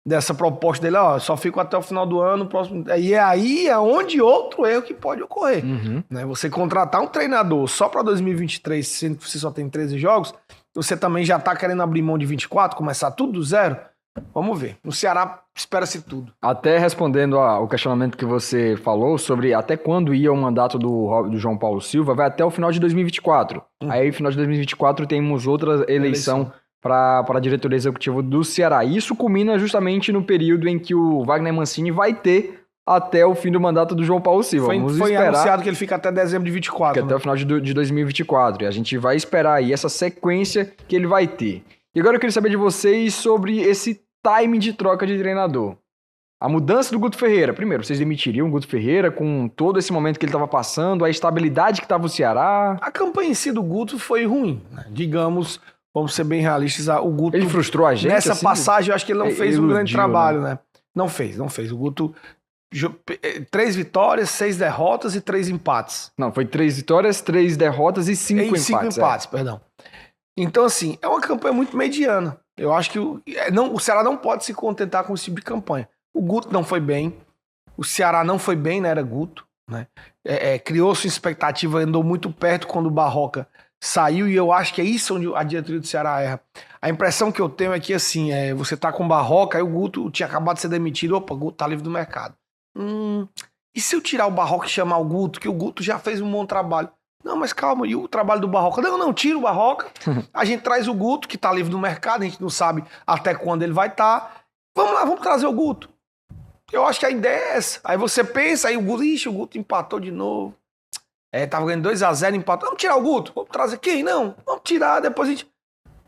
dessa proposta dele, só fico até o final do ano, próximo. E aí é onde outro erro que pode ocorrer. Né? Você contratar um treinador só para 2023, sendo que você só tem 13 jogos, você também já está querendo abrir mão de 24, começar tudo do zero? Vamos ver. No Ceará, espera-se tudo. Até respondendo ao questionamento que você falou sobre até quando ia o mandato do João Paulo Silva, vai até o final de 2024. Aí, no final de 2024, temos outra eleição para a diretoria executiva do Ceará. Isso culmina justamente no período em que o Wagner Mancini vai ter até o fim do mandato do João Paulo Silva. Foi anunciado que ele fica até dezembro de 24. Fica até o final de 2024. E a gente vai esperar aí essa sequência que ele vai ter. E agora eu queria saber de vocês sobre esse timing de troca de treinador. A mudança do Guto Ferreira. Primeiro, vocês demitiriam o Guto Ferreira com todo esse momento que ele estava passando, a estabilidade que estava o Ceará? A campanha em si do Guto foi ruim, né? Digamos, vamos ser bem realistas, o Guto... Ele frustrou a gente? Nessa assim, passagem, eu acho que ele não fez um grande trabalho, né? né? Não fez. O Guto, 3 vitórias, 6 derrotas e 3 empates. Não, foi 3 vitórias, 3 derrotas e 5 empates. 5 empates, perdão. Então, assim, é uma campanha muito mediana. Eu acho que o Ceará não pode se contentar com esse tipo de campanha. O Guto não foi bem, o Ceará não foi bem na era Guto, né? Criou-se uma expectativa, andou muito perto quando o Barroca saiu, e eu acho que é isso onde a diretoria do Ceará erra. A impressão que eu tenho é que, assim, você tá com o Barroca, aí o Guto tinha acabado de ser demitido, opa, o Guto tá livre do mercado. E se eu tirar o Barroca e chamar o Guto, que o Guto já fez um bom trabalho? Não, mas calma, e o trabalho do Barroca? Não, tira o Barroca, a gente traz o Guto, que tá livre do mercado, a gente não sabe até quando ele vai estar. Vamos lá, vamos trazer o Guto. Eu acho que a ideia é essa. Aí você pensa, aí o Guto empatou de novo. Tava ganhando 2-0, empatou. Vamos tirar o Guto? Vamos trazer quem? Não, vamos tirar, depois a gente...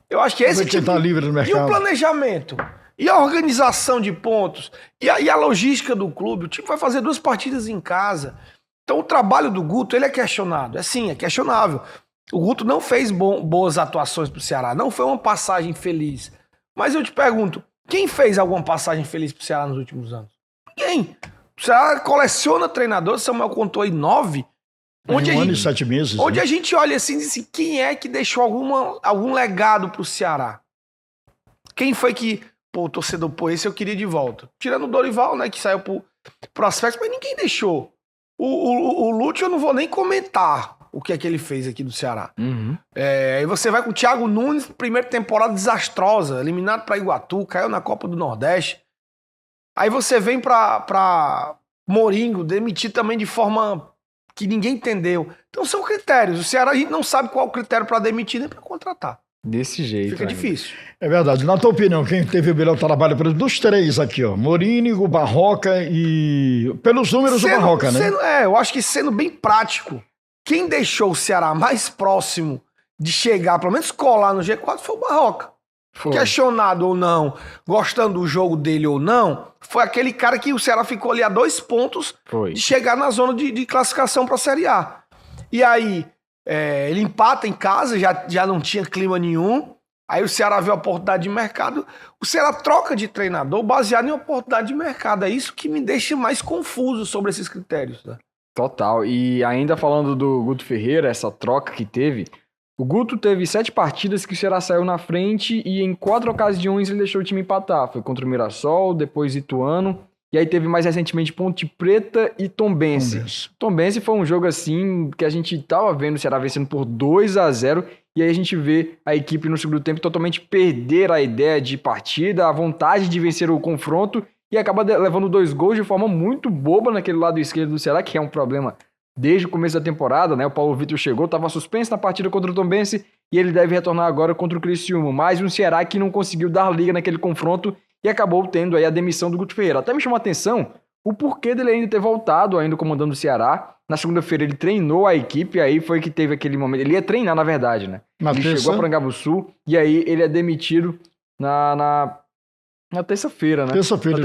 Eu acho que esse tipo... Tá livre do mercado. E o planejamento? E a organização de pontos? E a logística do clube? O time vai fazer 2 partidas em casa. Então o trabalho do Guto, ele é questionado. É questionável. O Guto não fez boas atuações pro Ceará. Não foi uma passagem feliz. Mas eu te pergunto, quem fez alguma passagem feliz pro Ceará nos últimos anos? Ninguém. O Ceará coleciona treinadores, Samuel contou aí 9. Onde 1 ano e 7 meses. Onde né? a gente olha assim e diz assim, quem é que deixou algum legado pro Ceará? Quem foi que, o torcedor, esse eu queria de volta? Tirando o Dorival, né, que saiu pro aspecto, mas ninguém deixou. O Lúcio eu não vou nem comentar o que é que ele fez aqui do Ceará. Uhum. Aí você vai com o Thiago Nunes, primeira temporada desastrosa, eliminado pra Iguatu, caiu na Copa do Nordeste. Aí você vem pra Moringo, demitir também de forma que ninguém entendeu. Então são critérios. O Ceará, a gente não sabe qual é o critério para demitir nem para contratar. Desse jeito. Fica difícil. É verdade. Na tua opinião, quem teve o melhor trabalho dos 3 aqui, ó? Morínigo, Barroca e... Pelos números, o Barroca, né? Eu acho que sendo bem prático, quem deixou o Ceará mais próximo de chegar, pelo menos colar no G4, foi o Barroca. Foi. Questionado ou não, gostando do jogo dele ou não, foi aquele cara que o Ceará ficou ali a 2 pontos de chegar na zona de classificação para a Série A. E aí, ele empata em casa, já não tinha clima nenhum, aí o Ceará viu a oportunidade de mercado, o Ceará troca de treinador baseado em oportunidade de mercado. É isso que me deixa mais confuso sobre esses critérios. Né? Total. E ainda falando do Guto Ferreira, essa troca que teve... O Guto teve 7 partidas que o Ceará saiu na frente e em 4 ocasiões ele deixou o time empatar. Foi contra o Mirassol, depois Ituano, e aí teve mais recentemente Ponte Preta e Tombense. Tombense foi um jogo assim que a gente tava vendo o Ceará vencendo por 2-0 e aí a gente vê a equipe no segundo tempo totalmente perder a ideia de partida, a vontade de vencer o confronto e acaba levando 2 gols de forma muito boba naquele lado esquerdo do Ceará, que é um problema desde o começo da temporada, né? O Paulo Vitor chegou, estava suspenso na partida contra o Tombense e ele deve retornar agora contra o Criciúma. Mais um Ceará que não conseguiu dar liga naquele confronto e acabou tendo aí a demissão do Guto Ferreira. Até me chamou a atenção o porquê dele ainda ter voltado, ainda comandando o Ceará. Na segunda-feira ele treinou a equipe, aí foi que teve aquele momento. Ele ia treinar, na verdade, né? Ele chegou a Prangabuçu e aí ele é demitido na terça-feira, né? Terça-feira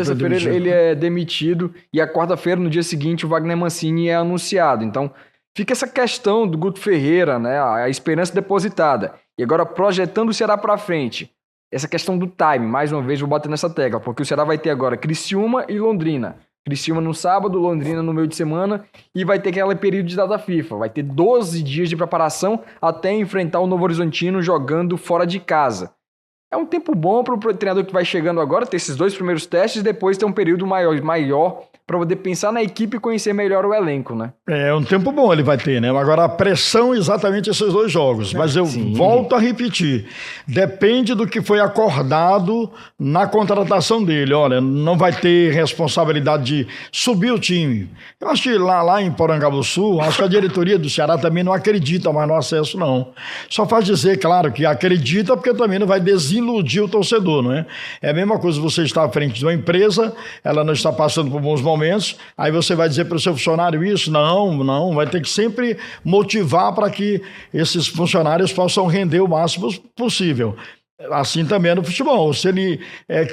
ele é demitido e a quarta-feira, no dia seguinte, o Wagner Mancini é anunciado. Então, fica essa questão do Guto Ferreira, né? A esperança depositada. E agora, projetando o Ceará para frente, essa questão do time, mais uma vez, vou bater nessa tecla, porque o Ceará vai ter agora Criciúma e Londrina. Criciúma no sábado, Londrina no meio de semana e vai ter aquele período de data FIFA. Vai ter 12 dias de preparação até enfrentar o Novo Horizontino jogando fora de casa. É um tempo bom para o treinador que vai chegando agora ter esses 2 primeiros testes e depois ter um período maior para poder pensar na equipe e conhecer melhor o elenco, né? É um tempo bom ele vai ter, né? Agora a pressão exatamente esses 2 jogos. Mas eu volto a repetir. Depende do que foi acordado na contratação dele. Olha, não vai ter responsabilidade de subir o time. Eu acho que lá em Porangabuçu, acho que a diretoria do Ceará também não acredita mais no acesso, não. Só faz dizer, claro, que acredita porque também não vai desiludir o torcedor, não é? É a mesma coisa você estar à frente de uma empresa, ela não está passando por bons momentos, aí você vai dizer para o seu funcionário isso? Não, vai ter que sempre motivar para que esses funcionários possam render o máximo possível. Assim também é no futebol, se ele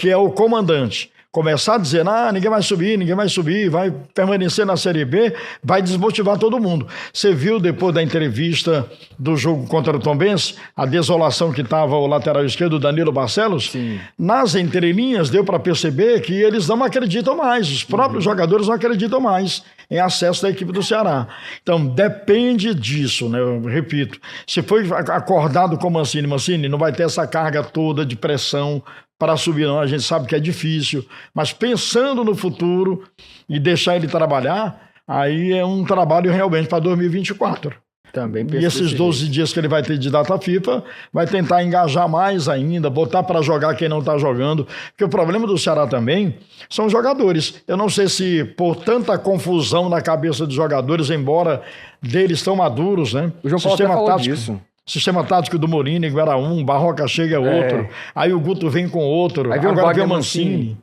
que é o comandante. começar a dizer, ninguém vai subir, vai permanecer na Série B, vai desmotivar todo mundo. Você viu depois da entrevista do jogo contra o Tombense, a desolação que estava o lateral esquerdo, Danilo Barcelos? Sim. Nas entrelinhas deu para perceber que eles não acreditam mais, os próprios jogadores não acreditam mais em acesso da equipe do Ceará. Então, depende disso, né? Eu repito, se foi acordado com o Mancini não vai ter essa carga toda de pressão para subir, não. A gente sabe que é difícil, mas pensando no futuro e deixar ele trabalhar, aí é um trabalho realmente para 2024. Também E esses 12 dias que ele vai ter de data FIFA, vai tentar engajar mais ainda, botar para jogar quem não está jogando, porque o problema do Ceará também são os jogadores. Eu não sei se por tanta confusão na cabeça dos jogadores, embora deles tão maduros, né? O João Paulo até falou disso. Sistema tático do Mourinho era um, Barroca chega é outro, aí o Guto vem com outro, aí agora vem o Mancini.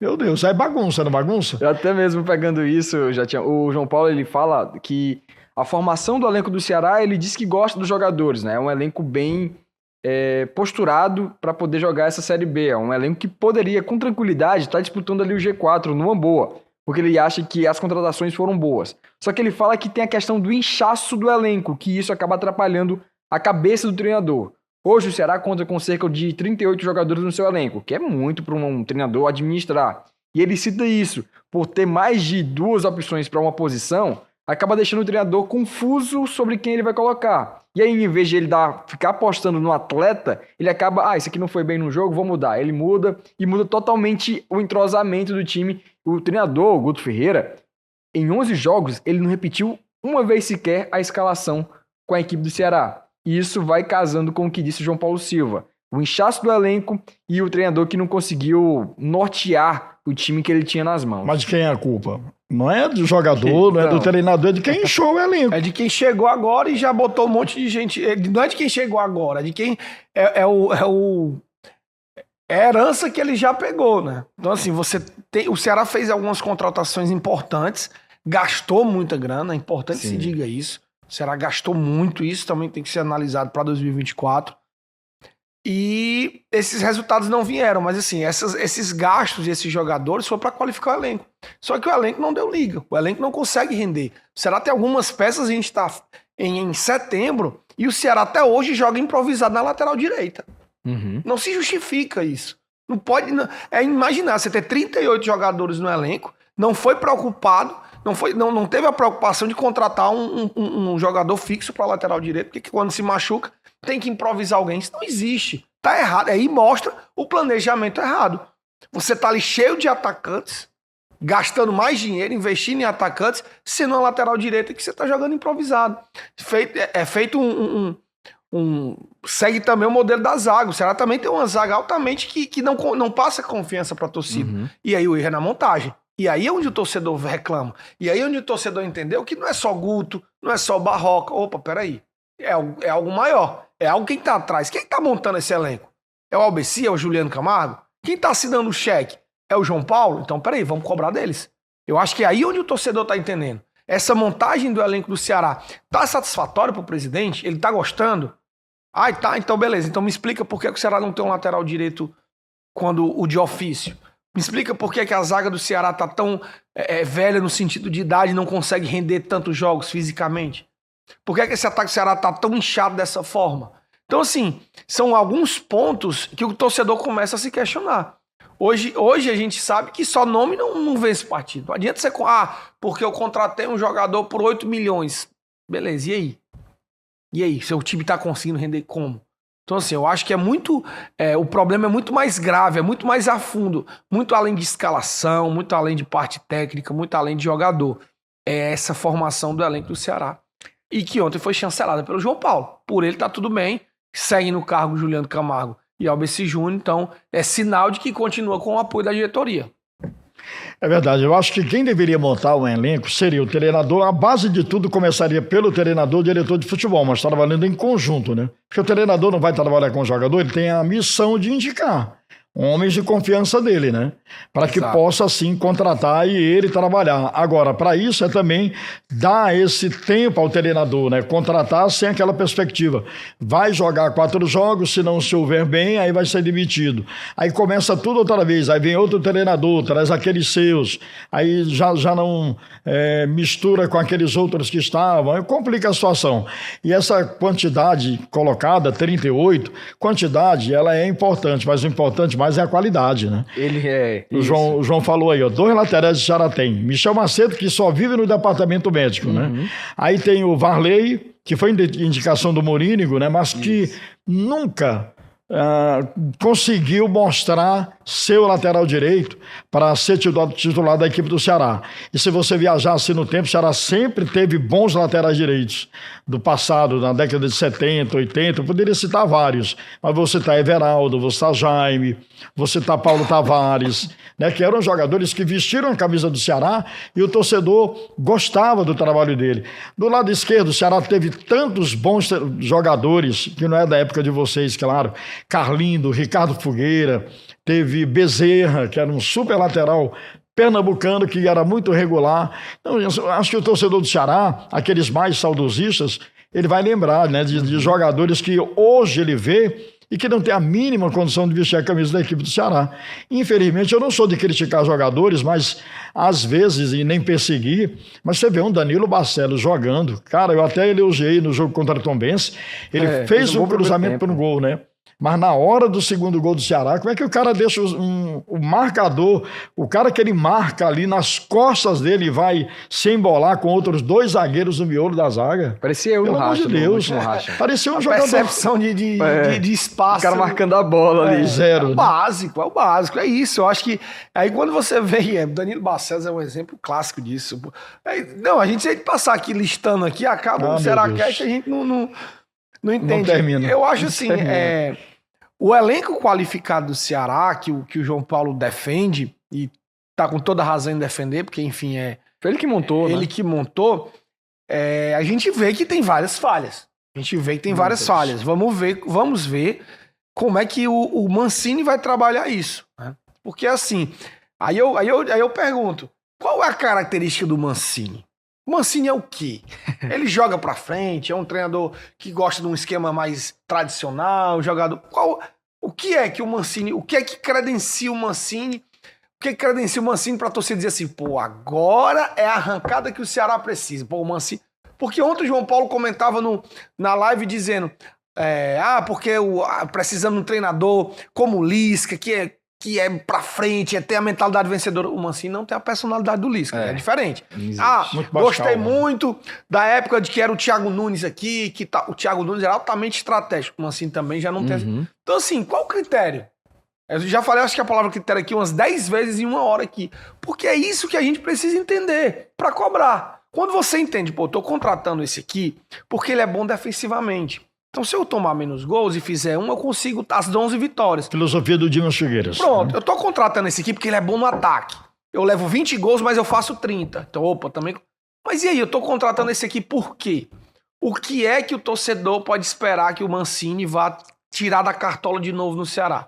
Meu Deus, aí bagunça, não bagunça? Eu até mesmo pegando isso, o João Paulo ele fala que a formação do elenco do Ceará, ele diz que gosta dos jogadores, né? É um elenco bem posturado para poder jogar essa Série B. É um elenco que poderia, com tranquilidade, estar disputando ali o G4, numa boa, porque ele acha que as contratações foram boas. Só que ele fala que tem a questão do inchaço do elenco, que isso acaba atrapalhando a cabeça do treinador. Hoje o Ceará conta com cerca de 38 jogadores no seu elenco, que é muito para um treinador administrar. E ele cita isso, por ter mais de 2 opções para uma posição, acaba deixando o treinador confuso sobre quem ele vai colocar. E aí, em vez de ele ficar apostando no atleta, ele acaba, isso aqui não foi bem no jogo, vou mudar. Ele muda e muda totalmente o entrosamento do time. O treinador, o Guto Ferreira, em 11 jogos, ele não repetiu uma vez sequer a escalação com a equipe do Ceará. E isso vai casando com o que disse o João Paulo Silva. O inchaço do elenco e o treinador que não conseguiu nortear o time que ele tinha nas mãos. Mas de quem é a culpa? Não é do jogador, não é do treinador, é de quem inchou o elenco. É de quem chegou agora e já botou um monte de gente. Não é de quem chegou agora, é de quem é a herança que ele já pegou, né? Então, assim, o Ceará fez algumas contratações importantes, gastou muita grana, é importante que se diga isso. O Ceará gastou muito, isso também tem que ser analisado para 2024. E esses resultados não vieram, mas assim, esses gastos desses jogadores foram para qualificar o elenco. Só que o elenco não deu liga, o elenco não consegue render. O Ceará tem algumas peças, a gente está em setembro, e o Ceará até hoje joga improvisado na lateral direita. Uhum. Não se justifica isso. Não pode. É imaginar você ter 38 jogadores no elenco, não foi preocupado, não teve a preocupação de contratar um jogador fixo para lateral direito, porque quando se machuca tem que improvisar alguém. Isso não existe. Tá errado. Aí mostra o planejamento errado. Você tá ali cheio de atacantes, gastando mais dinheiro, investindo em atacantes, sendo uma lateral direita que você tá jogando improvisado. Feito segue também o modelo da zaga. O Ceará também tem uma zaga altamente que não passa confiança para a torcida. Uhum. E aí o erro é na montagem. E aí é onde o torcedor reclama. E aí é onde o torcedor entendeu que não é só Guto, não é só Barroca. Opa, peraí. É algo maior. É algo quem tá atrás. Quem tá montando esse elenco? É o Albeci? É o Juliano Camargo? Quem tá assinando o cheque? É o João Paulo? Então, peraí, vamos cobrar deles. Eu acho que é aí onde o torcedor tá entendendo. Essa montagem do elenco do Ceará tá satisfatória pro presidente? Ele tá gostando? Tá, então beleza. Então me explica por que o Ceará não tem um lateral direito quando o de ofício. Me explica por que a zaga do Ceará tá tão velha no sentido de idade e não consegue render tantos jogos fisicamente. Por que esse ataque do Ceará tá tão inchado dessa forma? Então, assim, são alguns pontos que o torcedor começa a se questionar. Hoje a gente sabe que só nome não vence partido. Não adianta você... porque eu contratei um jogador por 8 milhões. Beleza, e aí? E aí? Seu time tá conseguindo render como? Então, assim, eu acho que é muito... o problema é muito mais grave, é muito mais a fundo. Muito além de escalação, muito além de parte técnica, muito além de jogador. É essa formação do elenco do Ceará. E que ontem foi chancelada pelo João Paulo. Por ele tá tudo bem, segue no cargo Juliano Camargo e Albeci Júnior, então é sinal de que continua com o apoio da diretoria. É verdade, eu acho que quem deveria montar um elenco seria o treinador. A base de tudo começaria pelo treinador, diretor de futebol, mas trabalhando em conjunto, né? Porque o treinador não vai trabalhar com o jogador, ele tem a missão de indicar. homens de confiança dele, né? Para que Exato. possa, assim, contratar e ele trabalhar. Agora, para isso é também dar esse tempo ao treinador, né? Contratar sem aquela perspectiva. Vai jogar 4 jogos, se não se houver bem, aí vai ser demitido. Aí começa tudo outra vez, aí vem outro treinador, traz aqueles seus, aí já não mistura com aqueles outros que estavam, aí complica a situação. E essa quantidade colocada, 38, quantidade, ela é importante, mas o importante mais é a qualidade, né? Ele é. O João falou aí, ó, 2 laterais de Ceará tem. Michel Macedo, que só vive no departamento médico, né? Aí tem o Varley, que foi indicação do Morínigo, né? Mas que nunca conseguiu mostrar seu lateral direito para ser titular da equipe do Ceará. E se você viajasse no tempo, o Ceará sempre teve bons laterais direitos do passado, na década de 70, 80, eu poderia citar vários, mas você está Everaldo, você está Jaime, você está Paulo Tavares, né, que eram jogadores que vestiram a camisa do Ceará e o torcedor gostava do trabalho dele. Do lado esquerdo, o Ceará teve tantos bons jogadores, que não é da época de vocês, claro, Carlindo, Ricardo Fogueira, teve Bezerra, que era um super lateral pernambucano, que era muito regular. Então, eu acho que o torcedor do Ceará, aqueles mais saudosistas, ele vai lembrar, né, de jogadores que hoje ele vê e que não tem a mínima condição de vestir a camisa da equipe do Ceará. Infelizmente, eu não sou de criticar jogadores, mas às vezes, e nem perseguir, mas você vê um Danilo Barcelos jogando. Cara, eu até elogiei no jogo contra o Tombense, ele fez um cruzamento no gol, né? Mas na hora do segundo gol do Ceará, como é que o cara deixa o marcador, o cara que ele marca ali nas costas dele vai se embolar com outros 2 zagueiros no miolo da zaga? Parecia eu no Pelo amor racha, de Deus. Parecia um jogador... Percepção de espaço. O cara marcando a bola ali. Zero. É o básico, é isso. Eu acho que aí quando você vê, Danilo Barcelos é um exemplo clássico disso. Não, a gente se a gente passar aqui listando aqui, acaba o Cearacast, a gente não entende. Não termina. Eu acho assim, o elenco qualificado do Ceará, que o João Paulo defende, e tá com toda a razão em defender, porque enfim, Foi ele que montou, ele né? que montou, a gente vê que tem várias falhas. Vamos ver como é que o Mancini vai trabalhar isso, né? Porque assim, aí eu pergunto, qual é a característica do Mancini? O Mancini é o quê? Ele joga pra frente, é um treinador que gosta de um esquema mais tradicional, jogador... O que é que o Mancini... O que é que credencia o Mancini? O que é que credencia o Mancini pra torcida dizer assim, pô, agora é a arrancada que o Ceará precisa. Pô, o Mancini... Porque ontem o João Paulo comentava na live dizendo porque precisamos de um treinador como o Lisca, que é pra frente, ter a mentalidade vencedora. O Mancini não tem a personalidade do Lisca, é diferente. Gostei muito da época de que era o Thiago Nunes aqui, o Thiago Nunes era altamente estratégico. O Mancini também já não tem... Então assim, qual o critério? Eu já falei, acho que a palavra critério aqui umas 10 vezes em 1 hora aqui. Porque é isso que a gente precisa entender pra cobrar. Quando você entende, pô, eu tô contratando esse aqui porque ele é bom defensivamente. Então, se eu tomar menos gols e fizer eu consigo as 11 vitórias. Filosofia do Dimas Figueiras. Pronto, eu tô contratando esse aqui porque ele é bom no ataque. Eu levo 20 gols, mas eu faço 30. Então, também... Mas e aí, eu tô contratando esse aqui por quê? O que é que o torcedor pode esperar que o Mancini vá tirar da cartola de novo no Ceará?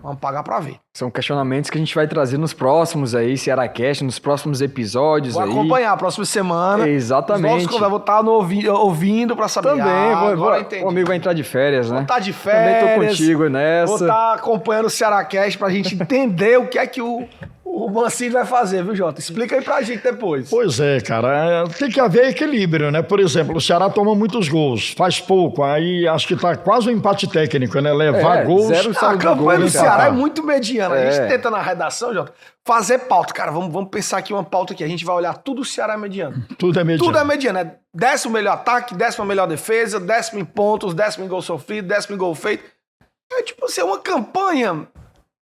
Vamos pagar pra ver. São questionamentos que a gente vai trazer nos próximos aí, Cearacast, nos próximos episódios. Vou acompanhar a próxima semana. Exatamente. Vou estar ouvindo pra saber. Também, o amigo vai entrar de férias, né? Vou estar de férias. Também tô contigo nessa. Vou estar acompanhando o Cearacast pra gente entender o que é que o Mancini vai fazer, viu, Jota? Explica aí pra gente depois. Pois é, cara. Tem que haver equilíbrio, né? Por exemplo, o Ceará toma muitos gols, faz pouco. Aí acho que tá quase um empate técnico, né? Levar gols. A campanha do Ceará é muito mediana. A gente tenta na redação, Jota, fazer pauta. Cara, vamos pensar aqui uma pauta aqui. A gente vai olhar tudo o Ceará é mediano. Tudo é mediano. Tudo é mediano. É 10º melhor ataque, 10ª melhor defesa, 10º em pontos, 10º em gol sofrido, 10º em gol feito. É tipo assim, uma campanha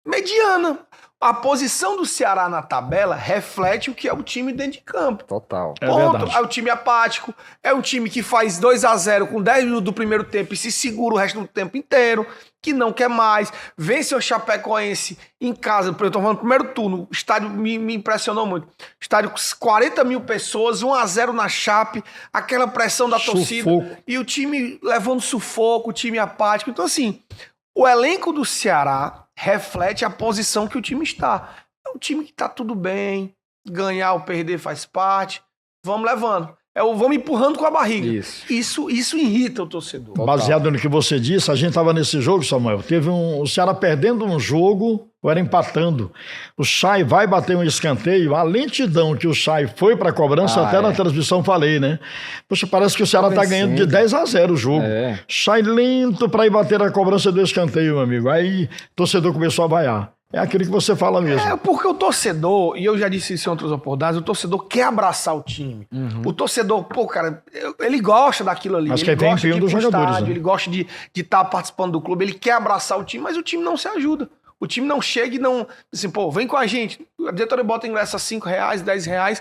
mediana. A posição do Ceará na tabela reflete o que é o time dentro de campo. Total. Ponto. É o time apático, é um time que faz 2-0 com 10 minutos do primeiro tempo e se segura o resto do tempo inteiro, que não quer mais. Vence o Chapecoense em casa, eu tô falando primeiro turno, o estádio me impressionou muito. Estádio com 40 mil pessoas, 1-0 na Chape, aquela pressão da torcida e o time levando sufoco, o time apático. Então assim, o elenco do Ceará reflete a posição que o time está. É um time que tá tudo bem, ganhar ou perder faz parte, vamos levando. Vamos empurrando com a barriga. Isso irrita o torcedor. Baseado no que você disse, a gente estava nesse jogo, Samuel. Teve o Ceará perdendo um jogo, ou era empatando. O Chay vai bater um escanteio. A lentidão que o Chay foi para a cobrança, até na transmissão falei, né? Poxa, parece que o Ceará está ganhando de 10-0 o jogo. Chay lento para ir bater a cobrança do escanteio, meu amigo. Aí o torcedor começou a vaiar. É aquilo que você fala mesmo. Porque o torcedor, e eu já disse isso em outras oportunidades, o torcedor quer abraçar o time. O torcedor, cara, ele gosta daquilo ali. Mas ele quer gosta ver empenho dos jogadores. Estádio, ele gosta de estar participando do clube, ele quer abraçar o time, mas o time não se ajuda. O time não chega e não... Assim, vem com a gente. A diretoria bota ingresso a R$5, R$10,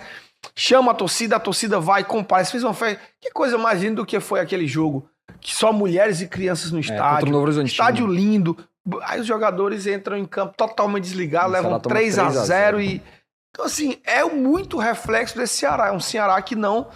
chama a torcida vai, comparece. Fez uma festa. Que coisa mais linda do que foi aquele jogo. Que só mulheres e crianças no estádio. Estádio lindo. Aí os jogadores entram em campo totalmente desligados, levam 3-0 e... Então, assim, é muito reflexo desse Ceará. É um Ceará que não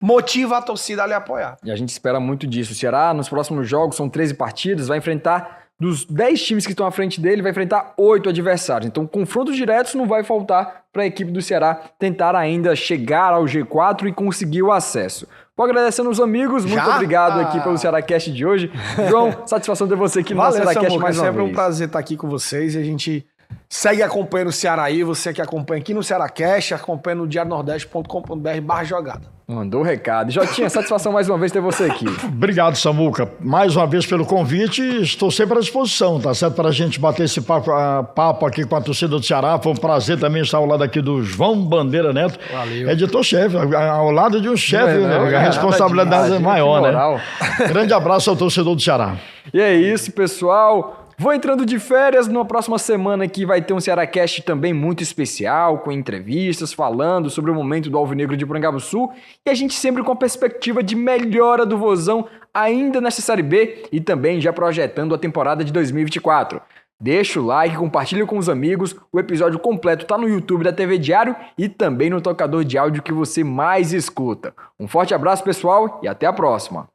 motiva a torcida a lhe apoiar. E a gente espera muito disso. O Ceará, nos próximos jogos, são 13 partidas, vai enfrentar... Dos 10 times que estão à frente dele, vai enfrentar 8 adversários. Então, confrontos diretos não vai faltar para a equipe do Ceará tentar ainda chegar ao G4 e conseguir o acesso. Vou agradecendo os amigos, muito obrigado aqui pelo CearáCast de hoje. João, satisfação ter você aqui no CearáCast mais uma vez. É sempre um prazer estar aqui com vocês e a gente segue acompanhando o Ceará aí, você que acompanha aqui no CearáCast, acompanha no diario-nordeste.com.br/jogada. Mandou o recado. Jotinha, satisfação mais uma vez ter você aqui. Obrigado, Samuca. Mais uma vez pelo convite. Estou sempre à disposição, tá certo? Para a gente bater esse papo aqui com a torcida do Ceará. Foi um prazer também estar ao lado aqui do João Bandeira Neto. Valeu. Editor-chefe, ao lado de um chefe, a responsabilidade é maior, né? Grande abraço ao torcedor do Ceará. E é isso, pessoal. Vou entrando de férias, na próxima semana aqui vai ter um CearáCast também muito especial, com entrevistas, falando sobre o momento do Alvinegro de Porangabuçu, e a gente sempre com a perspectiva de melhora do Vozão ainda nessa Série B e também já projetando a temporada de 2024. Deixa o like, compartilha com os amigos, o episódio completo tá no YouTube da TV Diário e também no tocador de áudio que você mais escuta. Um forte abraço, pessoal, e até a próxima!